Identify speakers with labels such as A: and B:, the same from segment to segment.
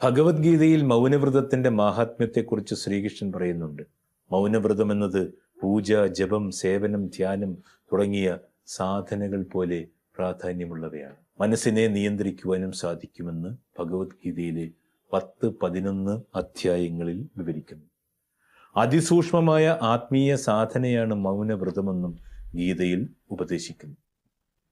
A: ഭഗവത്ഗീതയിൽ മൗനവ്രതത്തിന്റെ മാഹാത്മ്യത്തെക്കുറിച്ച് ശ്രീകൃഷ്ണൻ പറയുന്നുണ്ട്. മൗനവ്രതം എന്നത് പൂജ, ജപം, സേവനം, ധ്യാനം തുടങ്ങിയ സാധനകൾ പോലെ പ്രാധാന്യമുള്ളവയാണ്. മനസ്സിനെ നിയന്ത്രിക്കുവാനും സാധിക്കുമെന്ന് ഭഗവത്ഗീതയിലെ 10-11 അധ്യായങ്ങളിൽ വിവരിക്കുന്നു. അതിസൂക്ഷ്മമായ ആത്മീയ സാധനയാണ് മൗനവ്രതമെന്നും ഗീതയിൽ ഉപദേശിക്കുന്നു.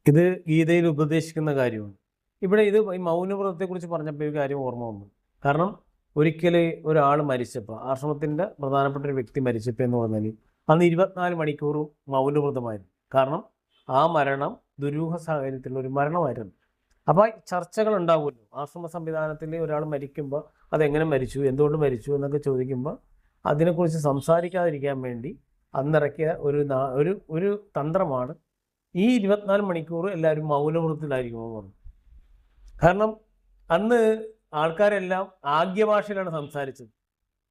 B: ഇത് ഗീതയിൽ ഉപദേശിക്കുന്ന കാര്യമാണ്. ഇവിടെ ഇത് ഈ മൗനവ്രതത്തെക്കുറിച്ച് പറഞ്ഞപ്പോൾ ഒരു കാര്യം ഓർമ്മ വന്നു. കാരണം ഒരിക്കൽ ഒരാൾ മരിച്ചപ്പോൾ, ആശ്രമത്തിൻ്റെ പ്രധാനപ്പെട്ട ഒരു വ്യക്തി മരിച്ചപ്പോൾ എന്ന് പറഞ്ഞാൽ അന്ന് 24 മണിക്കൂറും മൗനവ്രതമായിരുന്നു. കാരണം ആ മരണം ദുരൂഹ സാഹചര്യത്തിലുള്ള ഒരു മരണമായിരുന്നു. അപ്പോൾ ചർച്ചകൾ ഉണ്ടാവുമല്ലോ. ആശ്രമ സംവിധാനത്തിൽ ഒരാൾ മരിക്കുമ്പോൾ അതെങ്ങനെ മരിച്ചു, എന്തുകൊണ്ട് മരിച്ചു എന്നൊക്കെ ചോദിക്കുമ്പോൾ അതിനെക്കുറിച്ച് സംസാരിക്കാതിരിക്കാൻ വേണ്ടി അന്നിറക്കിയ ഒരു തന്ത്രമാണ് ഈ 24 മണിക്കൂർ എല്ലാവരും മൗനവ്രതത്തിലായിരിക്കുമെന്ന് പറഞ്ഞു. കാരണം അന്ന് ആൾക്കാരെല്ലാം ആംഗ്യഭാഷയിലാണ് സംസാരിച്ചത്.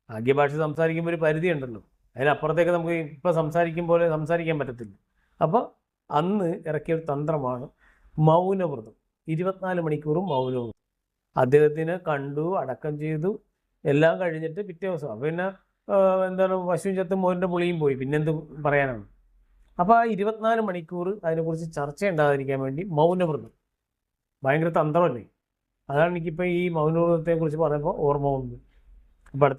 B: ആംഗ്യഭാഷ സംസാരിക്കുമ്പോൾ ഒരു പരിധി ഉണ്ടല്ലോ, അതിനപ്പുറത്തേക്ക് നമുക്ക് ഇപ്പോൾ സംസാരിക്കും പോലെ സംസാരിക്കാൻ പറ്റത്തില്ല. അപ്പോൾ അന്ന് ഇറക്കിയ ഒരു തന്ത്രമാണ് മൗനവ്രതം. 24 മണിക്കൂറും മൗനവ്രതം. അദ്ദേഹത്തിനെ കണ്ടു, അടക്കം ചെയ്തു, എല്ലാം കഴിഞ്ഞിട്ട് പിറ്റേ ദിവസം പിന്നെ എന്താണ്, പശുവും ചത്തും മോൻ്റെ പുളിയും പോയി, പിന്നെന്ത് പറയാനാണ്. അപ്പോൾ ആ 24 മണിക്കൂർ അതിനെക്കുറിച്ച് ചർച്ച ഉണ്ടാകാതിരിക്കാൻ വേണ്ടി മൗനവ്രതം. ഭയങ്കര തന്ത്രമല്ലേ. അതാണ് എനിക്കിപ്പോൾ ഈ മൗനവ്രതത്തെക്കുറിച്ച് പറഞ്ഞപ്പോൾ ഓർമ്മ വന്നത്. അപ്പോൾ അടുത്ത